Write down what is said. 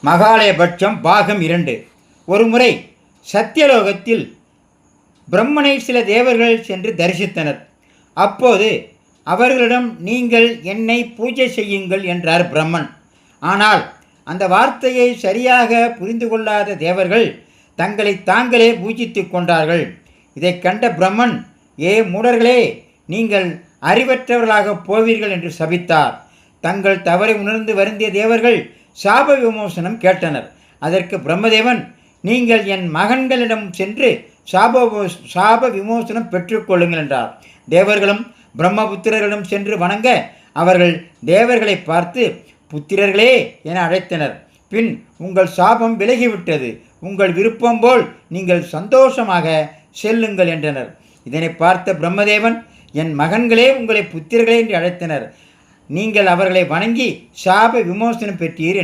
மகாலயபட்சம் பாகம் 2. ஒருமுறை சத்தியலோகத்தில் பிரம்மனை சில தேவர்கள் சென்று தரிசித்தனர். அப்போது அவர்களிடம், நீங்கள் என்னை பூஜை செய்யுங்கள் என்றார் பிரம்மன். ஆனால் அந்த வார்த்தையை சரியாக புரிந்து கொள்ளாத தேவர்கள் தங்களை தாங்களே பூஜித்து கொண்டார்கள். இதை கண்ட பிரம்மன், ஏ மூடர்களே, நீங்கள் அறிவற்றவர்களாக போவீர்கள் என்று சபித்தார். தங்கள் தவறை உணர்ந்து வருந்திய தேவர்கள் சாப விமோசனம் கேட்டனர். அதற்கு பிரம்மதேவன், நீங்கள் என் மகன்களிடம் சென்று சாப விமோசனம் பெற்றுக்கொள்ளுங்கள் என்றார். தேவர்களும் பிரம்மபுத்திரர்களிடம் சென்று வணங்க அவர்கள் தேவர்களை பார்த்து புத்திரர்களே என அழைத்தனர். பின், உங்கள் சாபம் விலகிவிட்டது, உங்கள் விருப்பம் போல் நீங்கள் சந்தோஷமாக செல்லுங்கள் என்றனர். இதனை பார்த்த பிரம்மதேவன், என் மகன்களே உங்களை புத்திரர்களே என்று அழைத்தனர், நீங்கள் அவர்களை வணங்கி சாப விமோசனம் பெற்றீர்